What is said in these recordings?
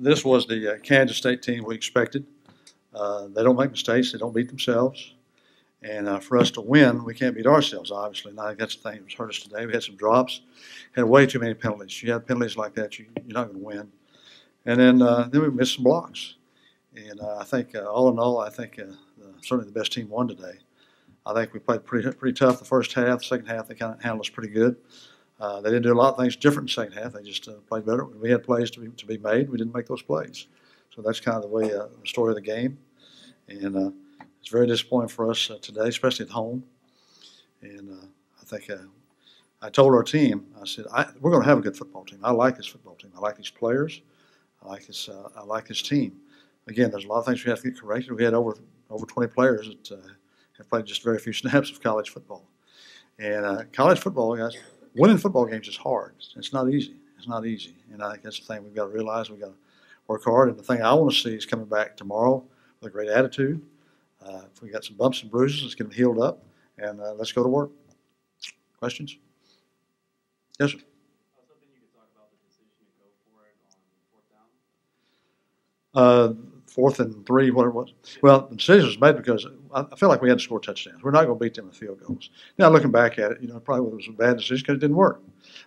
this was the Kansas State team we expected. They don't make mistakes. They don't beat themselves. And for us to win, we can't beat ourselves, obviously. And I think that's the thing that hurt us today. We had some drops, had way too many penalties. You have penalties like that, you're not going to win. And then we missed some blocks. And I think, all in all, I think certainly the best team won today. I think we played pretty tough the first half. The second half, they kind of handled us pretty good. They didn't do a lot of things different in the second half. They just played better. We had plays to be made. We didn't make those plays. So that's kind of the way the story of the game. And it's very disappointing for us today, especially at home. And I think I told our team, I said, we're going to have a good football team. I like this football team. I like these players. I like this team. Again, there's a lot of things we have to get corrected. We had over 20 players that have played just very few snaps of college football. And college football, guys, winning football games is hard. It's not easy. It's not easy. And I think that's the thing we've got to realize. We've got to work hard. And the thing I want to see is coming back tomorrow with a great attitude. If we got some bumps and bruises, let's get them healed up. And let's go to work. Questions? Yes, sir. I was hoping you could talk about the decision to go for it on 4th down. 4th and 3, whatever it was. Well, the decision was made because I felt like we had to score touchdowns. We're not going to beat them with field goals. Now, looking back at it, probably it was a bad decision because it didn't work.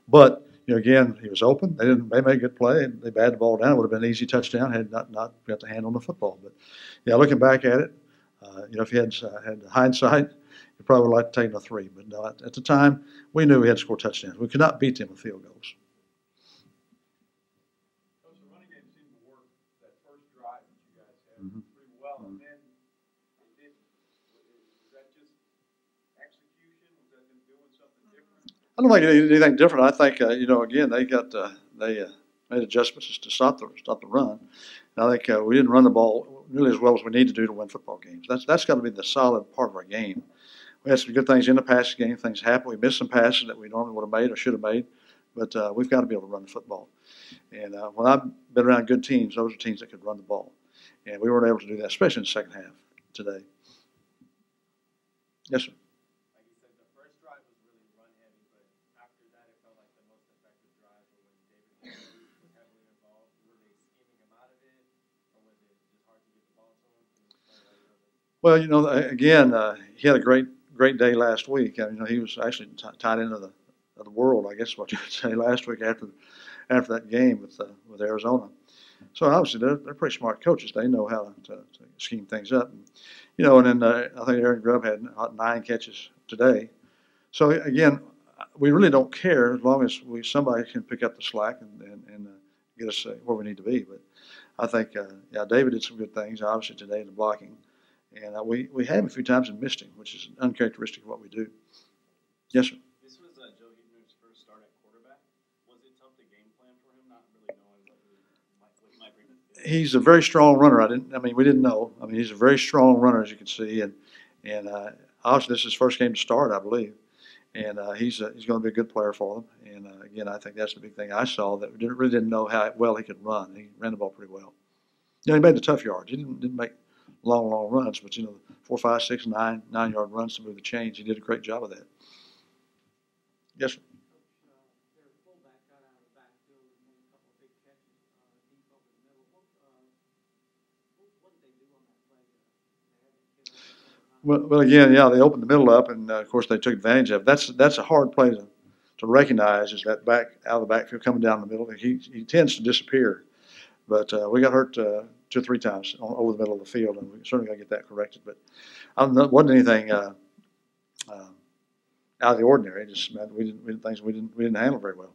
But, again, he was open. They made a good play. And they batted the ball down. It would have been an easy touchdown had not got the hand on the football. But, yeah, looking back at it, if you had hindsight, you probably would like to take a 3. But no, at the time, we knew we had to score touchdowns. We could not beat them with field goals. Coach, the running game seemed to work that first drive that you guys had pretty well. And then was that just execution? Was that them doing something different? I don't think they did anything different. I think, again, they made adjustments to stop the run. And I think we didn't run the ball really as well as we need to do to win football games. That's got to be the solid part of our game. We had some good things in the passing game. Things happened. We missed some passes that we normally would have made or should have made. But we've got to be able to run the football. And when I've been around good teams, those are teams that could run the ball. And we weren't able to do that, especially in the second half today. Yes, sir. Like you said, the first drive was really run heavy, but after that, it felt like the most effective drive was when David was heavily involved. Were they scheming him out of it, or was it just hard to get the ball to him? Well, again, he had a great day last week. He was actually tied into the world, I guess what you would say, last week after that game with Arizona. So obviously they're pretty smart coaches. They know how to scheme things up. And then I think Aaron Grubb had 9 catches today. So again, we really don't care as long as somebody can pick up the slack and get us where we need to be. But I think David did some good things obviously today in the blocking. And we had him a few times and missed him, which is uncharacteristic of what we do. Yes, sir. This was Joe Huebner's first start at quarterback. Was it tough to game plan for him, not really knowing what he might bring? He's a very strong runner. We didn't know. He's a very strong runner, as you can see, and obviously this is his first game to start, I believe. And he's going to be a good player for them. And again, I think that's the big thing I saw, that we really didn't know how well he could run. He ran the ball pretty well. He made the tough yards. He didn't make long runs, but 4, 5, 6, 9-yard runs to move the chains. He did a great job of that. Yes, sir. Their fullback got out of the backfield and made a couple of big catches deep over the middle. What did they do on that play? Well, again, they opened the middle up, and of course they took advantage of it. That's a hard play to recognize, is that back out of the backfield coming down the middle. He tends to disappear, but we got hurt 2 or 3 times over the middle of the field, and we certainly got to get that corrected. But it wasn't anything out of the ordinary. It just meant we didn't handle very well.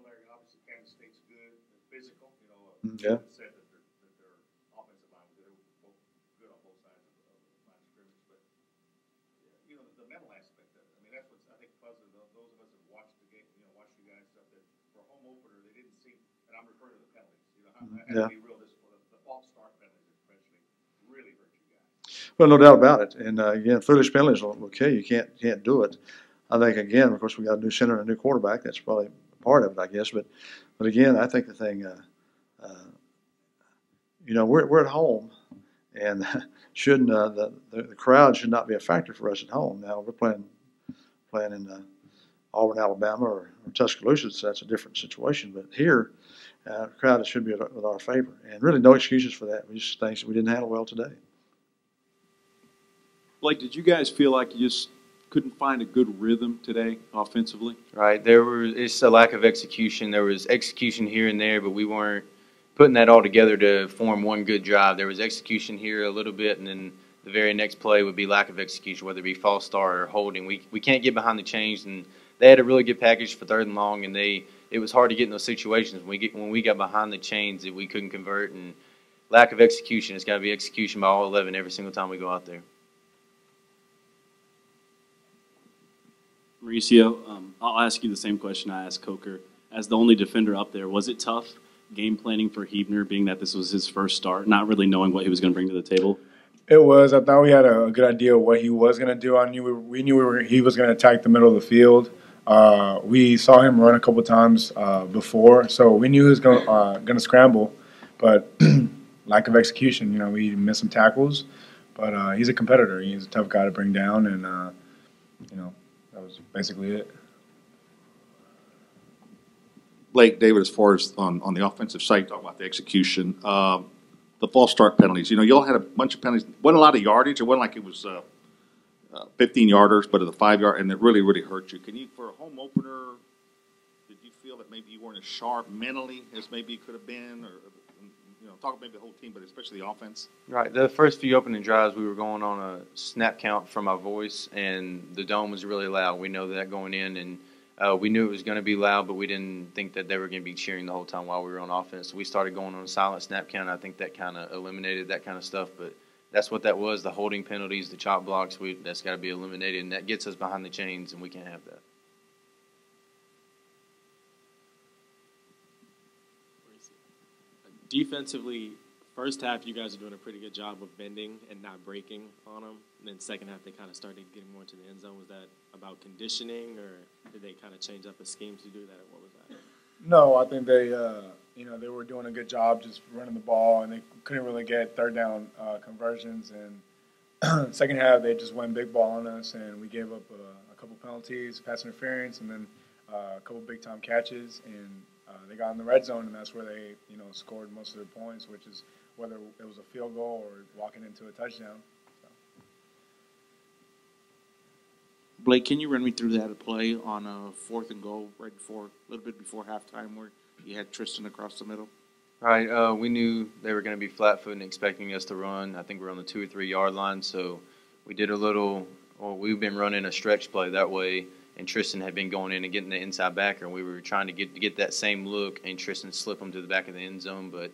Larry, obviously Kansas State's good, they're physical. Yeah. Said that their offensive line was good on both sides of the line of scrimmage, but the mental aspect of it. That's what I think because of those of us that watched the game, watched you guys stuff, that for home opener they didn't see, and I'm referring to the penalties. To be real, the false start penalties especially really hurt you guys. Well, no doubt about it. And again, foolish penalties will kill you. You can't do it. I think again, of course, we got a new center and a new quarterback. That's probably part of it, I guess. But again, I think the thing, we're at home, and shouldn't the crowd should not be a factor for us at home. Now we're playing in Auburn, Alabama, or Tuscaloosa, so that's a different situation. But here, The crowd should be with our favor, and really no excuses for that. We just things that we didn't handle well today. Blake, did you guys feel like you just couldn't find a good rhythm today offensively? Right. It's a lack of execution. There was execution here and there, but we weren't putting that all together to form one good drive. There was execution here a little bit, and then the very next play would be lack of execution, whether it be false start or holding. We can't get behind the chains, and they had a really good package for 3rd and long, and it was hard to get in those situations. When we got behind the chains, that we couldn't convert, and lack of execution. It's got to be execution by all 11 every single time we go out there. Mauricio, I'll ask you the same question I asked Coker. As the only defender up there, was it tough game planning for Hebner, being that this was his first start, not really knowing what he was going to bring to the table? It was. I thought we had a good idea of what he was going to do. We knew he was going to attack the middle of the field. We saw him run a couple times before, so we knew he was going to scramble. But lack of execution, we missed some tackles. But he's a competitor. He's a tough guy to bring down, and that was basically it. Blake, David, as far as on the offensive side, talk about the execution, the false start penalties. Y'all had a bunch of penalties. Wasn't a lot of yardage. It wasn't like it was 15-yarders, but at the 5-yard, and it really, really hurt you. Can you, for a home opener, did you feel that maybe you weren't as sharp mentally as maybe you could have been, or talk maybe the whole team, but especially the offense? Right. The first few opening drives, we were going on a snap count from our voice, and the dome was really loud. We know that going in, and we knew it was going to be loud, but we didn't think that they were going to be cheering the whole time while we were on offense. So we started going on a silent snap count. I think that kind of eliminated that kind of stuff, but that's what that was, the holding penalties, the chop blocks. That's got to be eliminated, and that gets us behind the chains, and we can't have that. Defensively, first half you guys are doing a pretty good job of bending and not breaking on them. And then second half they kind of started getting more into the end zone. Was that about conditioning, or did they kind of change up the schemes to do that, or what was that? No, I think they were doing a good job just running the ball, and they couldn't really get 3rd down conversions. And second half they just went big ball on us, and we gave up a couple penalties, pass interference, and then a couple big time catches, and they got in the red zone, and that's where they scored most of their points, which is whether it was a field goal or walking into a touchdown. Blake, can you run me through that play on a 4th and goal right before, a little bit before halftime, where you had Tristan across the middle? Right. We knew they were going to be flat-footed and expecting us to run. I think we're on the 2 or 3 yard line, so we did we've been running a stretch play that way, and Tristan had been going in and getting the inside backer, and we were trying to get that same look, and Tristan slip them to the back of the end zone. But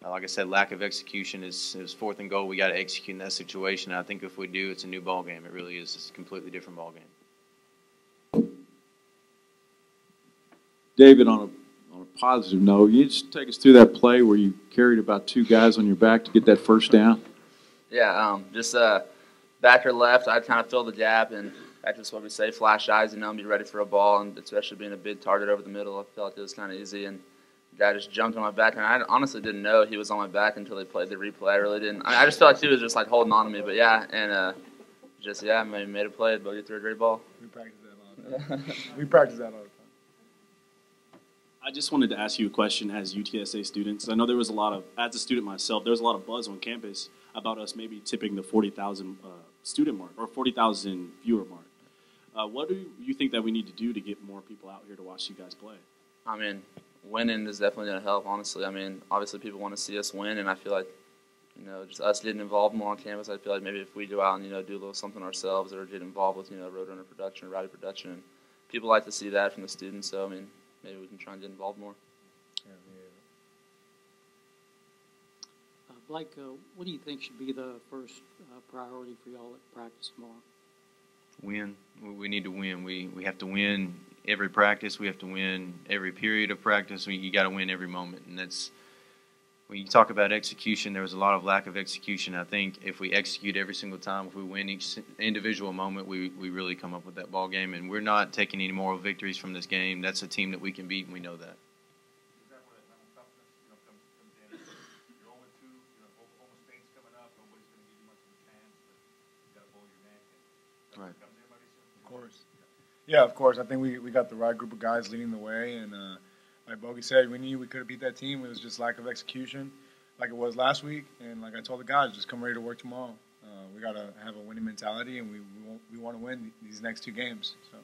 like I said, lack of execution is 4th and goal. We got to execute in that situation. And I think if we do, it's a new ball game. It really is. It's a completely different ball game. David, on a positive note, you just take us through that play where you carried about 2 guys on your back to get that first down. Yeah, just back or left, I kind of fill the gap, and that's just what we say, flash eyes, and be ready for a ball, and especially being a big target over the middle, I felt it was kind of easy, and the guy just jumped on my back, and I honestly didn't know he was on my back until they played the replay. I really didn't. I just felt like he was just like holding on to me, but yeah, and made a play, but he threw a great ball. We practice that all the time. We practice that all the time. I just wanted to ask you a question as UTSA students. I know there was as a student myself, there was a lot of buzz on campus about us maybe tipping the 40,000 student mark or 40,000 viewer mark. What do you think that we need to do to get more people out here to watch you guys play? I mean, winning is definitely going to help, honestly. I mean, obviously people want to see us win, and I feel like, just us getting involved more on campus, I feel like maybe if we go out and, do a little something ourselves or get involved with, roadrunner production or rowdy production, people like to see that from the students, so, I mean, maybe we can try and get involved more. Blake, what do you think should be the first priority for y'all at practice tomorrow? Win. We need to win. We have to win every practice. We have to win every period of practice. You got to win every moment, and that's when you talk about execution. There was a lot of lack of execution. I think if we execute every single time, if we win each individual moment, we really come up with that ball game. And we're not taking any moral victories from this game. That's a team that we can beat, and we know that. Is that where that mental toughness, comes in? You're 0-2, Oklahoma State's coming up. Nobody's going to give you much of a chance, but you got to bowl your neck. And Right. Comes in, Mauricio? Of course. Yeah, of course. I think we got the right group of guys leading the way, and like Bogey said, we knew we could have beat that team. It was just lack of execution, like it was last week. And like I told the guys, just come ready to work tomorrow. We got to have a winning mentality, and we want to win these next two games. So.